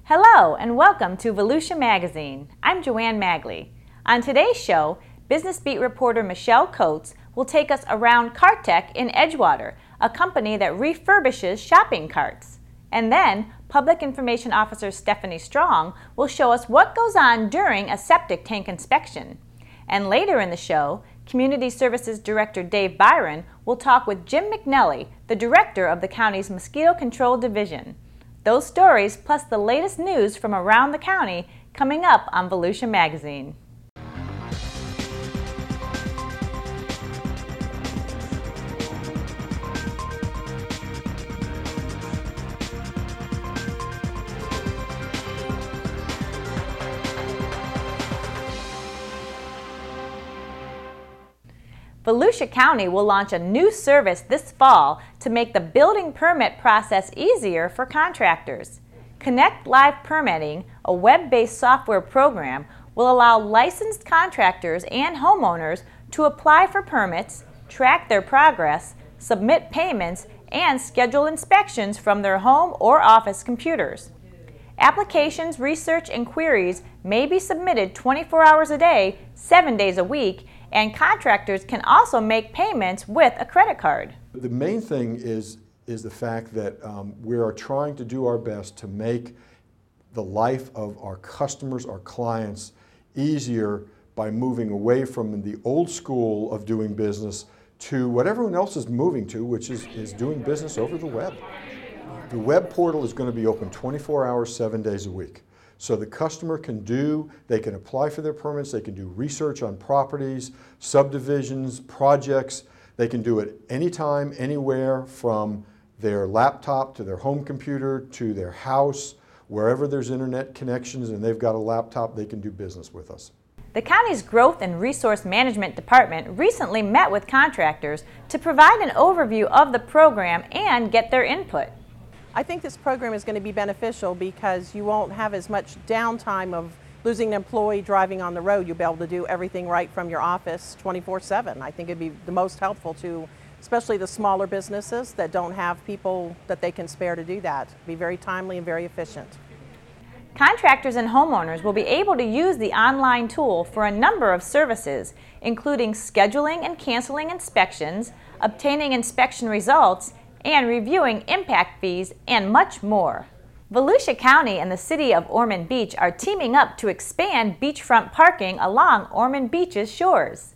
Hello and welcome to Volusia Magazine. I'm Joanne Magley. On today's show, Business Beat reporter Michelle Coates will take us around CarTech in Edgewater, a company that refurbishes shopping carts. And then, Public Information Officer Stephanie Strong will show us what goes on during a septic tank inspection. And later in the show, Community Services Director Dave Byron will talk with Jim McNelly, the director of the county's Mosquito Control Division. Those stories, plus the latest news from around the county, coming up on Volusia Magazine. Volusia County will launch a new service this fall to make the building permit process easier for contractors. Connect Live Permitting, a web-based software program, will allow licensed contractors and homeowners to apply for permits, track their progress, submit payments, and schedule inspections from their home or office computers. Applications, research, and queries may be submitted 24 hours a day, 7 days a week, and contractors can also make payments with a credit card. The main thing is the fact that we are trying to do our best to make the life of our customers, our clients, easier by moving away from the old school of doing business to what everyone else is moving to, which is doing business over the web. The web portal is going to be open 24 hours, 7 days a week. So the customer they can apply for their permits, they can do research on properties, subdivisions, projects. They can do it anytime, anywhere, from their laptop to their home computer to their house. Wherever there's internet connections and they've got a laptop, they can do business with us. The county's Growth and Resource Management Department recently met with contractors to provide an overview of the program and get their input. I think this program is going to be beneficial because you won't have as much downtime of losing an employee driving on the road. You'll be able to do everything right from your office 24/7. I think it'd be the most helpful to especially the smaller businesses that don't have people that they can spare to do that. Be very timely and very efficient. Contractors and homeowners will be able to use the online tool for a number of services, including scheduling and canceling inspections, obtaining inspection results, and reviewing impact fees, and much more. Volusia County and the city of Ormond Beach are teaming up to expand beachfront parking along Ormond Beach's shores.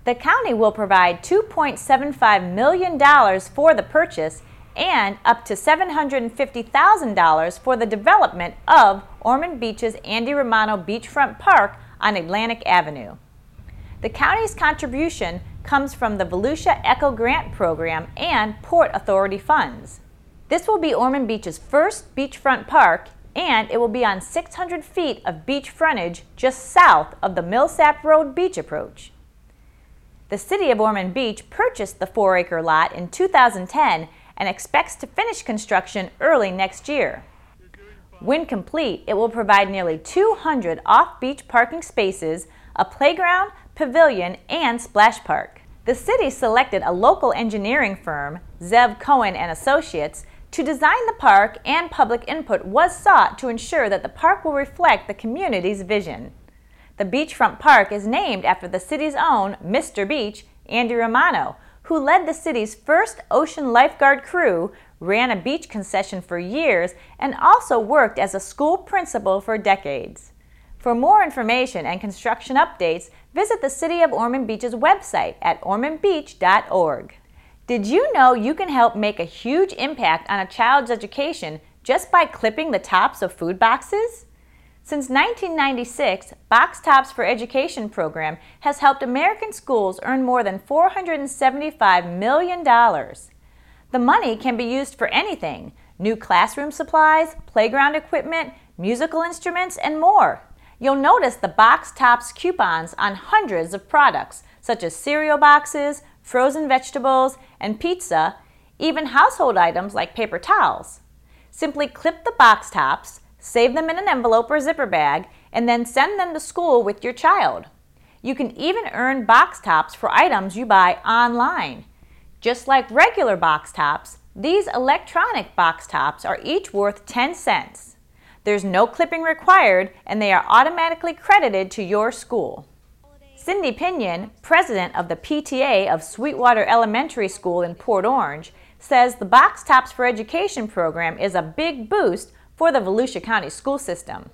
The county will provide $2.75 million for the purchase and up to $750,000 for the development of Ormond Beach's Andy Romano Beachfront Park on Atlantic Avenue. The county's contribution comes from the Volusia Eco Grant Program and Port Authority funds. This will be Ormond Beach's first beachfront park, and it will be on 600 feet of beach frontage just south of the Millsap Road beach approach. The city of Ormond Beach purchased the 4-acre lot in 2010 and expects to finish construction early next year. When complete, it will provide nearly 200 off-beach parking spaces, a playground, pavilion, and splash park. The city selected a local engineering firm, Zev Cohen and Associates, to design the park, and public input was sought to ensure that the park will reflect the community's vision. The beachfront park is named after the city's own Mr. Beach, Andy Romano, who led the city's first ocean lifeguard crew, ran a beach concession for years, and also worked as a school principal for decades. For more information and construction updates, visit the City of Ormond Beach's website at ormondbeach.org. Did you know you can help make a huge impact on a child's education just by clipping the tops of food boxes? Since 1996, Box Tops for Education program has helped American schools earn more than $475 million. The money can be used for anything: new classroom supplies, playground equipment, musical instruments, and more. You'll notice the Box Tops coupons on hundreds of products, such as cereal boxes, frozen vegetables, and pizza, even household items like paper towels. Simply clip the Box Tops, save them in an envelope or zipper bag, and then send them to school with your child. You can even earn Box Tops for items you buy online. Just like regular Box Tops, these electronic Box Tops are each worth 10 cents. There's no clipping required, and they are automatically credited to your school. Cindy Pinion, president of the PTA of Sweetwater Elementary School in Port Orange, says the Box Tops for Education program is a big boost for the Volusia County school system.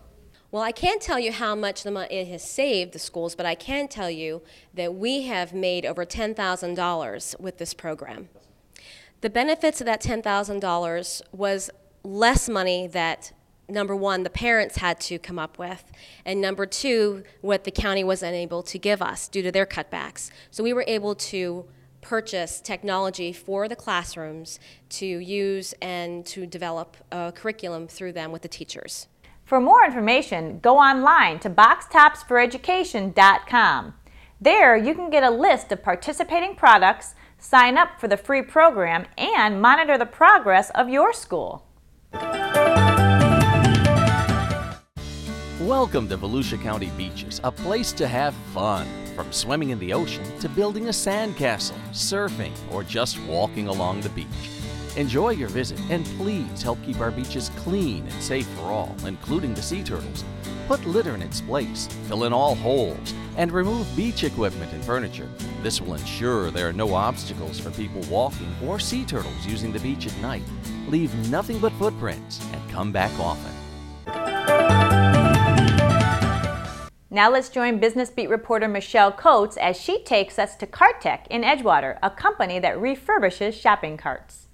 Well, I can't tell you how much it has saved the schools, but I can tell you that we have made over $10,000 with this program. The benefits of that $10,000 was less money that, number one, the parents had to come up with, and number two, what the county was unable to give us due to their cutbacks. So we were able to purchase technology for the classrooms to use and to develop a curriculum through them with the teachers. For more information, go online to boxtopsforeducation.com. There you can get a list of participating products, sign up for the free program, and monitor the progress of your school. Welcome to Volusia County Beaches, a place to have fun. From swimming in the ocean to building a sandcastle, surfing, or just walking along the beach. Enjoy your visit and please help keep our beaches clean and safe for all, including the sea turtles. Put litter in its place, fill in all holes, and remove beach equipment and furniture. This will ensure there are no obstacles for people walking or sea turtles using the beach at night. Leave nothing but footprints and come back often. Now let's join Business Beat reporter Michelle Coates as she takes us to CartTech in Edgewater, a company that refurbishes shopping carts.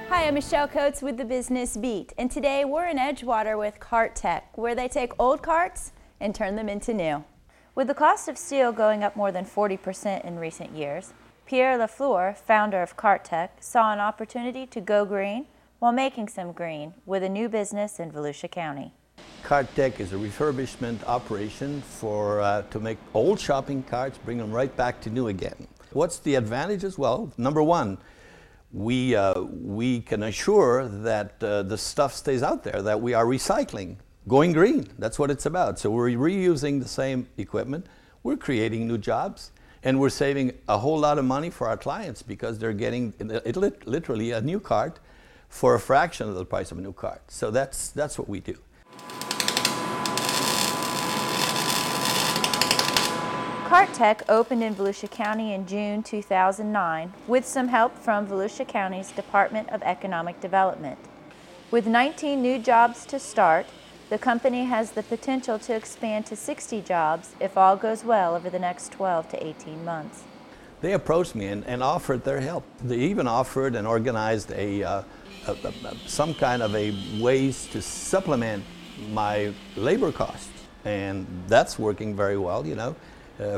Hi, I'm Michelle Coates with the Business Beat, and today we're in Edgewater with CartTech, where they take old carts and turn them into new. With the cost of steel going up more than 40% in recent years, Pierre Lafleur, founder of CartTech, saw an opportunity to go green while making some green with a new business in Volusia County. CartTech is a refurbishment operation to make old shopping carts, bring them right back to new again. What's the advantages? Well, number one, we can assure that the stuff stays out there, that we are recycling, going green. That's what it's about. So we're reusing the same equipment, we're creating new jobs, and we're saving a whole lot of money for our clients because they're getting literally a new cart for a fraction of the price of a new cart. So that's what we do. CartTech opened in Volusia County in June 2009 with some help from Volusia County's Department of Economic Development. With 19 new jobs to start, the company has the potential to expand to 60 jobs if all goes well over the next 12 to 18 months. They approached me and offered their help. They even offered and organized some kind of a ways to supplement my labor costs, and that's working very well. You know,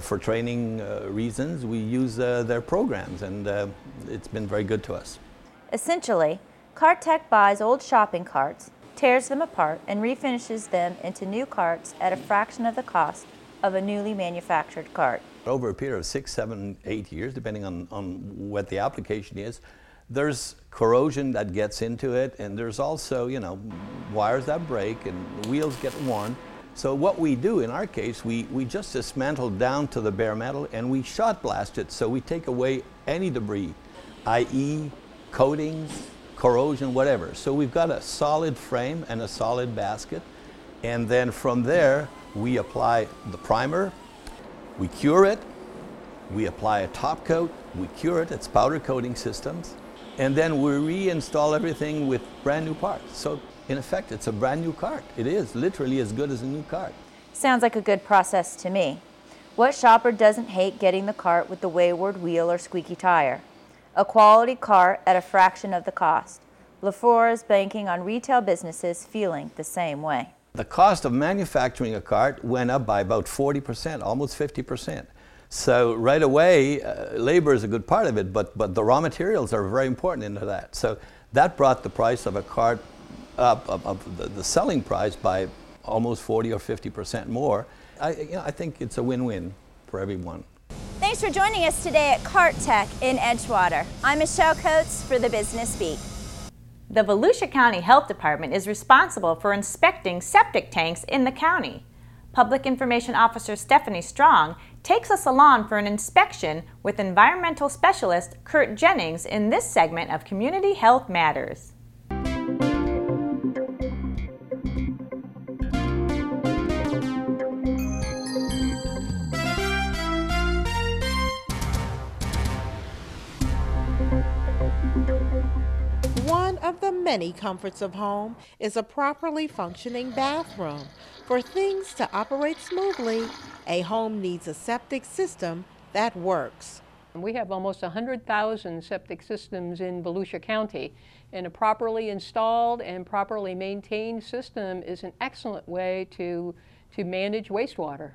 for training reasons, we use their programs, and it's been very good to us. Essentially, CartTech buys old shopping carts, tears them apart, and refinishes them into new carts at a fraction of the cost of a newly manufactured cart. Over a period of 6, 7, 8 years, depending on what the application is, there's corrosion that gets into it, and there's also, you know, wires that break and wheels get worn. So what we do in our case, we just dismantle down to the bare metal and we shot blast it, so we take away any debris, i.e. coatings, corrosion, whatever. So we've got a solid frame and a solid basket, and then from there we apply the primer, we cure it, we apply a top coat, we cure it, it's powder coating systems, and then we reinstall everything with brand new parts. So in effect, it's a brand new cart. It is literally as good as a new cart. Sounds like a good process to me. What shopper doesn't hate getting the cart with the wayward wheel or squeaky tire? A quality cart at a fraction of the cost. Lafleur is banking on retail businesses feeling the same way. The cost of manufacturing a cart went up by about 40%, almost 50%. So right away, labor is a good part of it, but the raw materials are very important into that. So that brought the price of a cart up, of the selling price by almost 40 or 50% more. I think it's a win-win for everyone. Thanks for joining us today at CartTech in Edgewater. I'm Michelle Coates for the Business Beat. The Volusia County Health Department is responsible for inspecting septic tanks in the county. Public Information Officer Stephanie Strong takes us along for an inspection with environmental specialist Kurt Jennings in this segment of Community Health Matters. One of the many comforts of home is a properly functioning bathroom. For things to operate smoothly, a home needs a septic system that works. We have almost 100,000 septic systems in Volusia County, and a properly installed and properly maintained system is an excellent way to manage wastewater.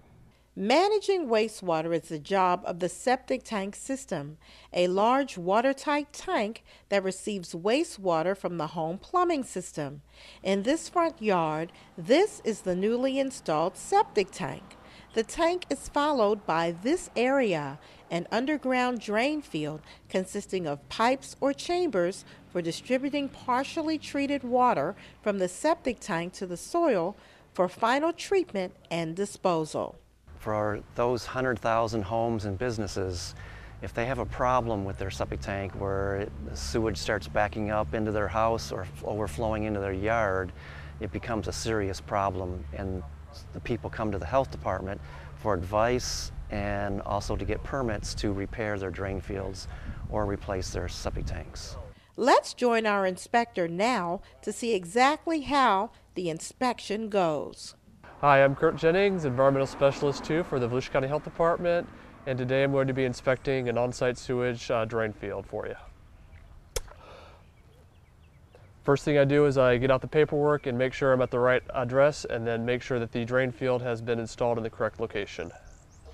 Managing wastewater is the job of the septic tank system, a large watertight tank that receives wastewater from the home plumbing system. In this front yard, this is the newly installed septic tank. The tank is followed by this area, an underground drain field consisting of pipes or chambers for distributing partially treated water from the septic tank to the soil for final treatment and disposal. For those 100,000 homes and businesses, if they have a problem with their septic tank where the sewage starts backing up into their house or overflowing into their yard, it becomes a serious problem, and the people come to the health department for advice and also to get permits to repair their drain fields or replace their septic tanks. Let's join our inspector now to see exactly how the inspection goes. Hi, I'm Kurt Jennings, Environmental Specialist 2 for the Volusia County Health Department, and today I'm going to be inspecting an on-site sewage drain field for you. First thing I do is I get out the paperwork and make sure I'm at the right address, and then make sure that the drain field has been installed in the correct location.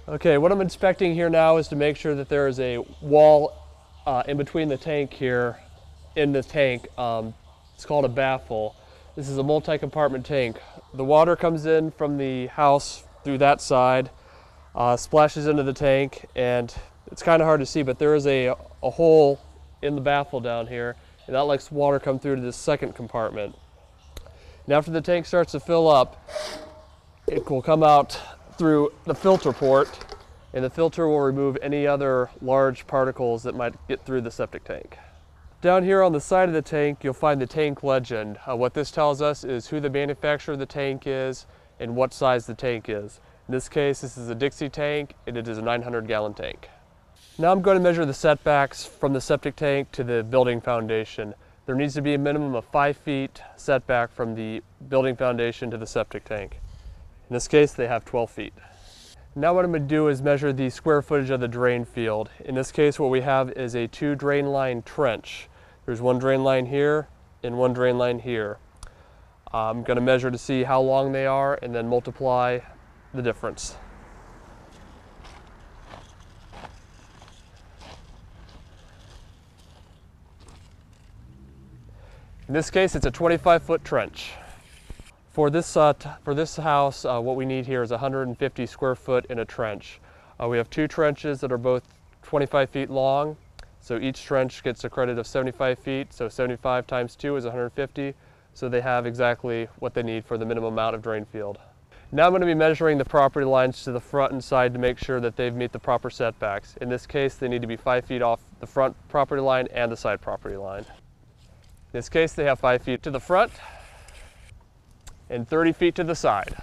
Okay, what I'm inspecting here now is to make sure that there is a wall in between the tank here, in the tank. It's called a baffle. This is a multi-compartment tank. The water comes in from the house through that side, splashes into the tank, and it's kind of hard to see, but there is a hole in the baffle down here, and that lets water come through to this second compartment. And after the tank starts to fill up, it will come out through the filter port, and the filter will remove any other large particles that might get through the septic tank. Down here on the side of the tank, you'll find the tank legend. What this tells us is who the manufacturer of the tank is and what size the tank is. In this case, this is a Dixie tank, and it is a 900-gallon tank. Now I'm going to measure the setbacks from the septic tank to the building foundation. There needs to be a minimum of 5 feet setback from the building foundation to the septic tank. In this case, they have 12 feet. Now what I'm going to do is measure the square footage of the drain field. In this case, what we have is a 2 drain line trench. There's 1 drain line here and 1 drain line here. I'm going to measure to see how long they are and then multiply the difference. In this case, it's a 25-foot trench. For this house, what we need here is 150 square foot in a trench. We have 2 trenches that are both 25 feet long, so each trench gets a credit of 75 feet, so 75 times 2 is 150, so they have exactly what they need for the minimum amount of drain field. Now I'm going to be measuring the property lines to the front and side to make sure that they meet the proper setbacks. In this case, they need to be 5 feet off the front property line and the side property line. In this case, they have 5 feet to the front and 30 feet to the side.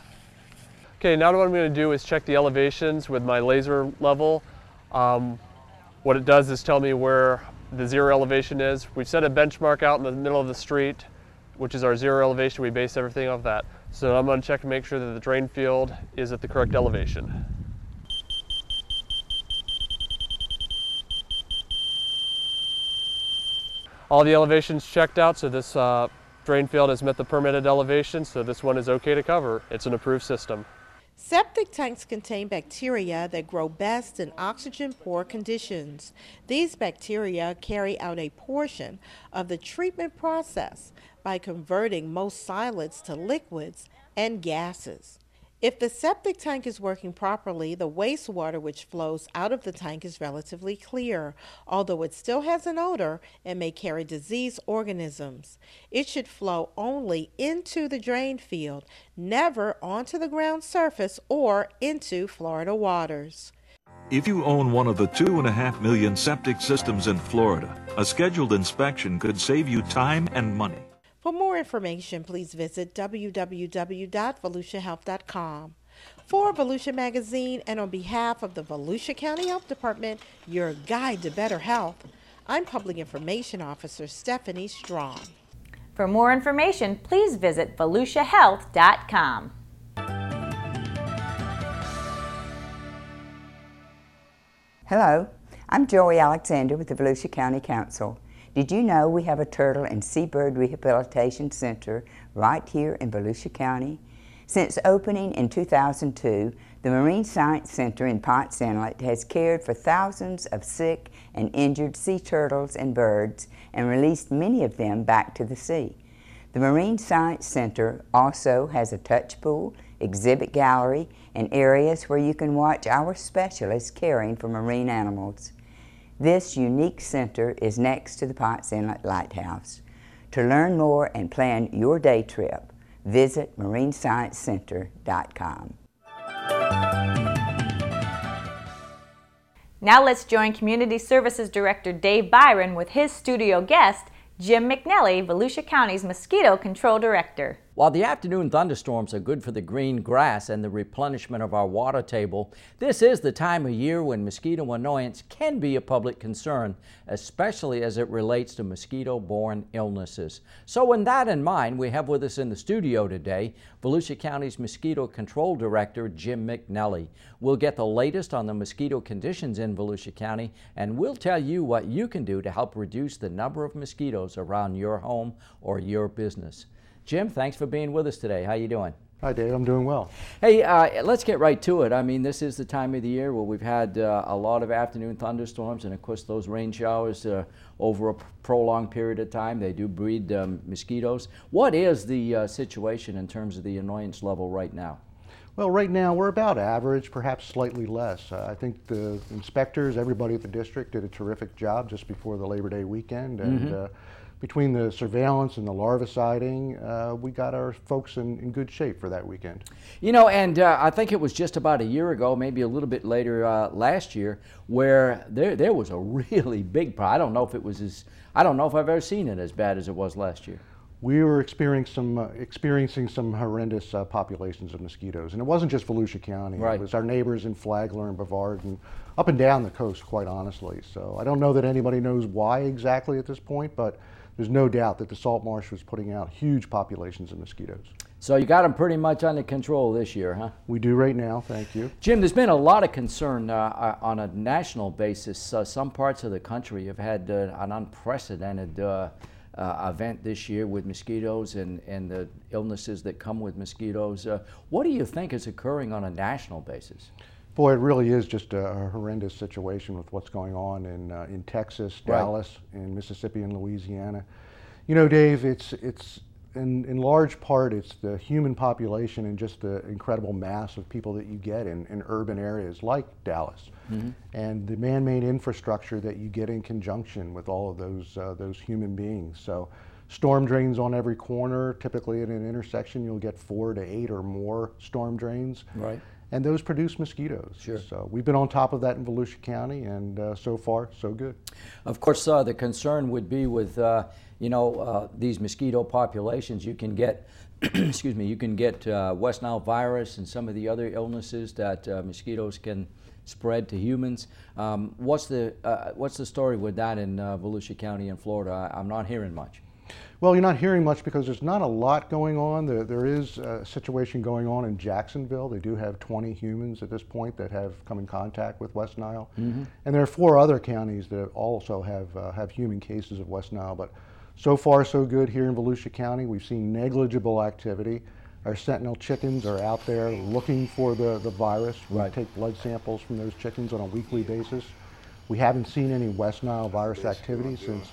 Okay, now what I'm going to do is check the elevations with my laser level. What it does is tell me where the zero elevation is. We've set a benchmark out in the middle of the street, which is our zero elevation. We base everything off that. So I'm going to check to make sure that the drain field is at the correct elevation. All the elevations checked out, so this drain field has met the permitted elevation, so this one is okay to cover. It's an approved system. Septic tanks contain bacteria that grow best in oxygen-poor conditions. These bacteria carry out a portion of the treatment process by converting most solids to liquids and gases. If the septic tank is working properly, the wastewater which flows out of the tank is relatively clear. Although it still has an odor, it may carry disease organisms. It should flow only into the drain field, never onto the ground surface or into Florida waters. If you own one of the 2.5 million septic systems in Florida, a scheduled inspection could save you time and money. For more information, please visit www.volusiahealth.com. For Volusia Magazine and on behalf of the Volusia County Health Department, your guide to better health, I'm Public Information Officer Stephanie Strong. For more information, please visit volusiahealth.com. Hello, I'm Joey Alexander with the Volusia County Council. Did you know we have a turtle and seabird rehabilitation center right here in Volusia County? Since opening in 2002, the Marine Science Center in Potts Inlet has cared for thousands of sick and injured sea turtles and birds and released many of them back to the sea. The Marine Science Center also has a touch pool, exhibit gallery, and areas where you can watch our specialists caring for marine animals. This unique center is next to the Potts Inlet Lighthouse. To learn more and plan your day trip, visit marinesciencecenter.com. Now let's join Community Services Director Dave Byron with his studio guest, Jim McNelly, Volusia County's Mosquito Control Director. While the afternoon thunderstorms are good for the green grass and the replenishment of our water table, this is the time of year when mosquito annoyance can be a public concern, especially as it relates to mosquito-borne illnesses. So with that in mind, we have with us in the studio today Volusia County's Mosquito Control Director, Jim McNelly. We'll get the latest on the mosquito conditions in Volusia County, and we'll tell you what you can do to help reduce the number of mosquitoes around your home or your business. Jim, thanks for being with us today. How you doing? Hi, Dave. I'm doing well. Hey, let's get right to it. I mean, this is the time of the year where we've had a lot of afternoon thunderstorms, and of course those rain showers over a prolonged period of time, they do breed mosquitoes. What is the situation in terms of the annoyance level right now? Well, right now we're about average, perhaps slightly less. I think the inspectors, everybody at the district did a terrific job just before the Labor Day weekend, and between the surveillance and the larviciding, we got our folks in good shape for that weekend. You know, and I think it was just about a year ago, maybe a little bit later last year, where there was a really big problem. I don't know if it was I don't know if I've ever seen it as bad as it was last year. We were experiencing some horrendous populations of mosquitoes, and it wasn't just Volusia County. Right. It was our neighbors in Flagler and Brevard and up and down the coast, quite honestly. So I don't know that anybody knows why exactly at this point, but there's no doubt that the salt marsh was putting out huge populations of mosquitoes. So you got them pretty much under control this year, huh? We do right now, thank you. Jim, there's been a lot of concern on a national basis. Some parts of the country have had an unprecedented event this year with mosquitoes and the illnesses that come with mosquitoes. What do you think is occurring on a national basis? Boy, it really is just a horrendous situation with what's going on in Texas, Dallas, in Mississippi, and Louisiana. You know, Dave, it's in large part it's the human population and just the incredible mass of people that you get in urban areas like Dallas, and the man-made infrastructure that you get in conjunction with all of those human beings. So, storm drains on every corner. Typically, at an intersection, you'll get 4 to 8 or more storm drains. Right. And those produce mosquitoes. Sure. So we've been on top of that in Volusia County, and so far, so good. Of course, the concern would be with these mosquito populations. You can get, excuse me, you can get West Nile virus and some of the other illnesses that mosquitoes can spread to humans. What's the story with that in Volusia County in Florida? I'm not hearing much. Well, you're not hearing much because there's not a lot going on. There is a situation going on in Jacksonville. They do have 20 humans at this point that have come in contact with West Nile. And there are 4 other counties that also have human cases of West Nile. But so far, so good here in Volusia County. We've seen negligible activity. Our sentinel chickens are out there looking for the virus. We take blood samples from those chickens on a weekly basis. We haven't seen any West Nile virus activity since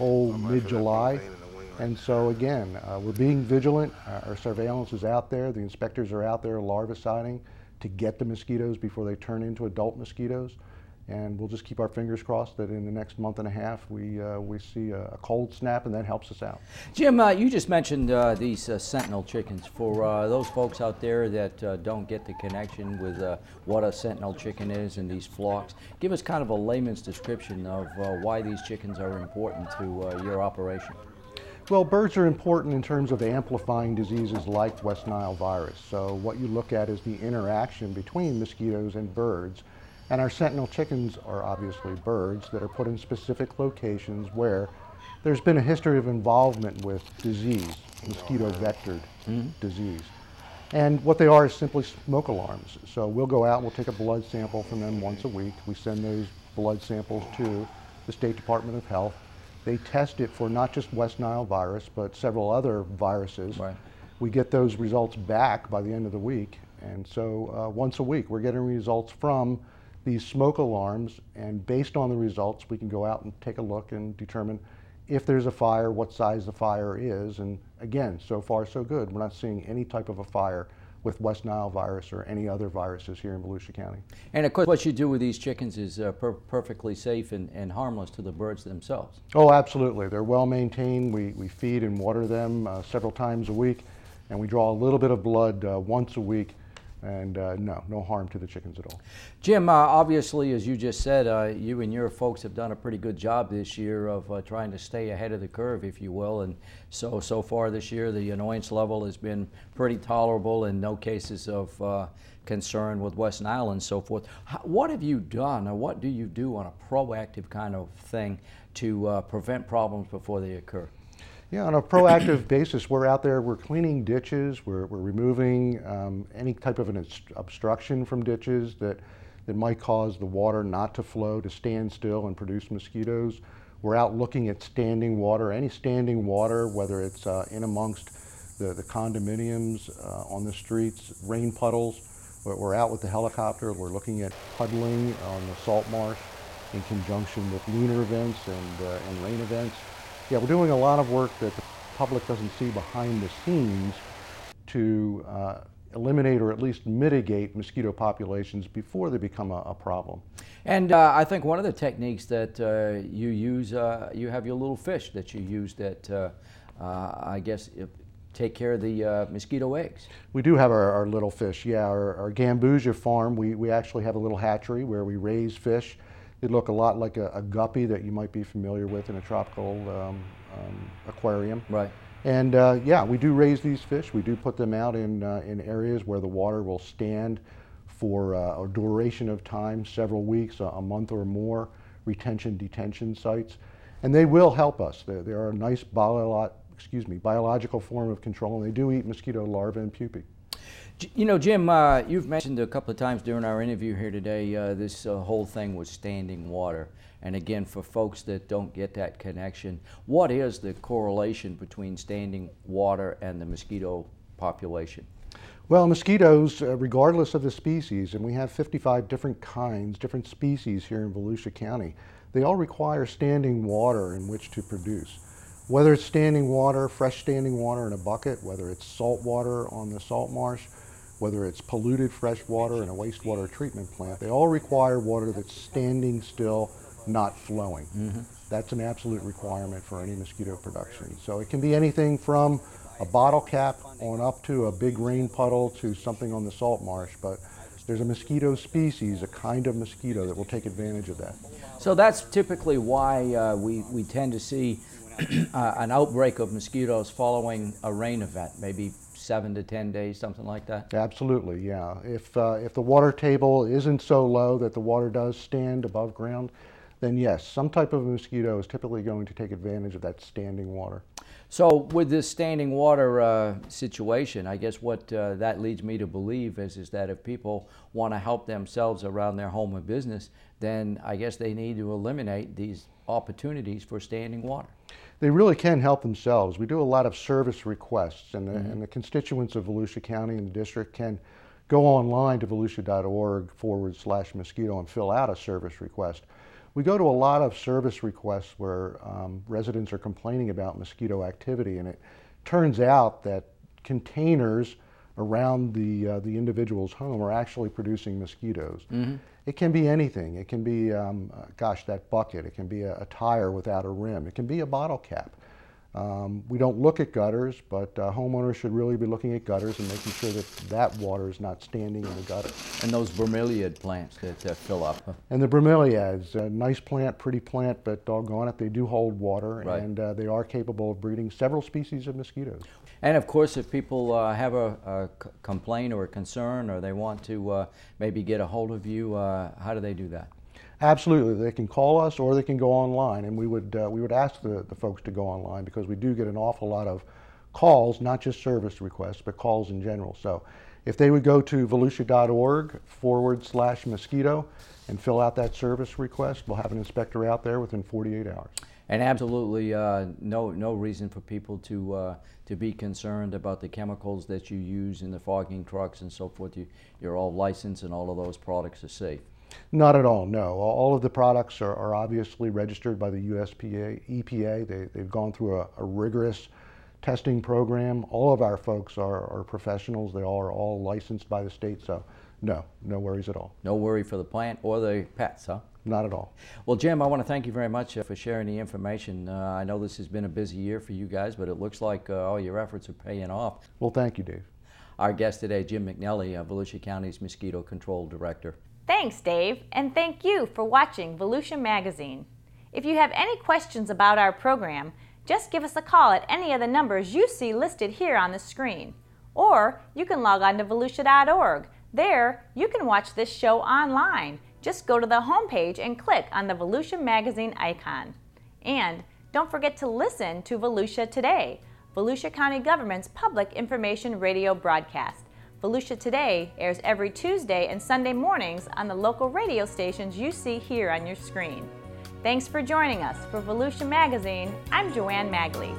mid-July. And so again, we're being vigilant. Our surveillance is out there. The inspectors are out there larviciding to get the mosquitoes before they turn into adult mosquitoes. And we'll just keep our fingers crossed that in the next month and a half we see a cold snap, and that helps us out. Jim, you just mentioned these sentinel chickens. For those folks out there that don't get the connection with what a sentinel chicken is and these flocks, give us kind of a layman's description of why these chickens are important to your operation. Well, birds are important in terms of amplifying diseases like West Nile virus. So what you look at is the interaction between mosquitoes and birds. And our sentinel chickens are obviously birds that are put in specific locations where there's been a history of involvement with disease, mosquito-vectored disease. And what they are is simply smoke alarms. So we'll go out and we'll take a blood sample from them once a week. We send those blood samples to the State Department of Health. They test it for not just West Nile virus, but several other viruses. Right. We get those results back by the end of the week. And so once a week, we're getting results from these smoke alarms, and based on the results, we can go out and take a look and determine if there's a fire, what size the fire is. And again, so far so good. We're not seeing any type of a fire with West Nile virus or any other viruses here in Volusia County. And of course, what you do with these chickens is perfectly safe and harmless to the birds themselves. Oh, absolutely. They're well maintained. We feed and water them several times a week, and we draw a little bit of blood once a week. And no harm to the chickens at all. Jim, obviously, as you just said, you and your folks have done a pretty good job this year of trying to stay ahead of the curve, if you will. And so far this year, the annoyance level has been pretty tolerable and no cases of concern with West Nile and so forth. What have you done, or what do you do on a proactive kind of thing to prevent problems before they occur? Yeah, on a proactive basis, we're out there, we're cleaning ditches, we're removing any type of an obstruction from ditches that might cause the water not to flow, to stand still and produce mosquitoes. We're out looking at standing water, any standing water, whether it's in amongst the condominiums, on the streets, rain puddles. We're out with the helicopter, we're looking at puddling on the salt marsh in conjunction with lunar events and rain events. Yeah, we're doing a lot of work that the public doesn't see behind the scenes to eliminate or at least mitigate mosquito populations before they become a problem. And I think one of the techniques that you use, you have your little fish that you use that I guess take care of the mosquito eggs. We do have our little fish, yeah. Our Gambusia farm, we actually have a little hatchery where we raise fish. They look a lot like a guppy that you might be familiar with in a tropical aquarium. Right. And yeah, we do raise these fish. We do put them out in areas where the water will stand for a duration of time, several weeks, a month or more, detention sites. And they will help us. They are a nice biological form of control, and they do eat mosquito larvae and pupae. You know, Jim, you've mentioned a couple of times during our interview here today this whole thing with standing water. And again, for folks that don't get that connection, what is the correlation between standing water and the mosquito population? Well, mosquitoes, regardless of the species, and we have 55 different kinds, different species here in Volusia County, they all require standing water in which to produce. Whether it's standing water, fresh standing water in a bucket, whether it's salt water on the salt marsh, whether it's polluted fresh water in a wastewater treatment plant, they all require water that's standing still, not flowing. That's an absolute requirement for any mosquito production. So it can be anything from a bottle cap on up to a big rain puddle to something on the salt marsh, but there's a mosquito species, a kind of mosquito that will take advantage of that. So that's typically why we tend to see an outbreak of mosquitoes following a rain event, maybe 7 to 10 days, something like that? Absolutely, yeah. If the water table isn't so low that the water does stand above ground, then yes, some type of mosquito is typically going to take advantage of that standing water. So with this standing water situation, I guess what that leads me to believe is that if people want to help themselves around their home or business, then I guess they need to eliminate these opportunities for standing water. They really can help themselves. We do a lot of service requests, and the constituents of Volusia County and the district can go online to volusia.org/mosquito and fill out a service request. We go to a lot of service requests where residents are complaining about mosquito activity, and it turns out that containers around the individual's home are actually producing mosquitoes. Mm-hmm. It can be anything. It can be, gosh, that bucket. It can be a tire without a rim. It can be a bottle cap. We don't look at gutters, but homeowners should really be looking at gutters and making sure that that water is not standing in the gutter. And those bromeliad plants that fill up. And the bromeliads, a nice plant, pretty plant, but doggone it, they do hold water, Right. and they are capable of breeding several species of mosquitoes. And of course, if people have a complaint or a concern, or they want to maybe get a hold of you, how do they do that? Absolutely, they can call us or they can go online, and we would ask the folks to go online because we do get an awful lot of calls, not just service requests, but calls in general. So if they would go to volusia.org/mosquito and fill out that service request, we'll have an inspector out there within 48 hours. And absolutely no reason for people to be concerned about the chemicals that you use in the fogging trucks and so forth. You're all licensed and all of those products are safe. Not at all, no. All of the products are obviously registered by the EPA. They've gone through a rigorous testing program. All of our folks are professionals. They are all licensed by the state, so no worries at all. No worry for the plant or the pets, huh? Not at all. Well, Jim, I want to thank you very much for sharing the information. I know this has been a busy year for you guys, but it looks like all your efforts are paying off. Well, thank you, Dave. Our guest today, Jim McNelly, Volusia County's Mosquito Control Director. Thanks, Dave, and thank you for watching Volusia Magazine. If you have any questions about our program, just give us a call at any of the numbers you see listed here on the screen. Or you can log on to volusia.org. There, you can watch this show online. Just go to the homepage and click on the Volusia Magazine icon. And don't forget to listen to Volusia Today, Volusia County Government's public information radio broadcast. Volusia Today airs every Tuesday and Sunday mornings on the local radio stations you see here on your screen. Thanks for joining us. For Volusia Magazine, I'm Joanne Magley.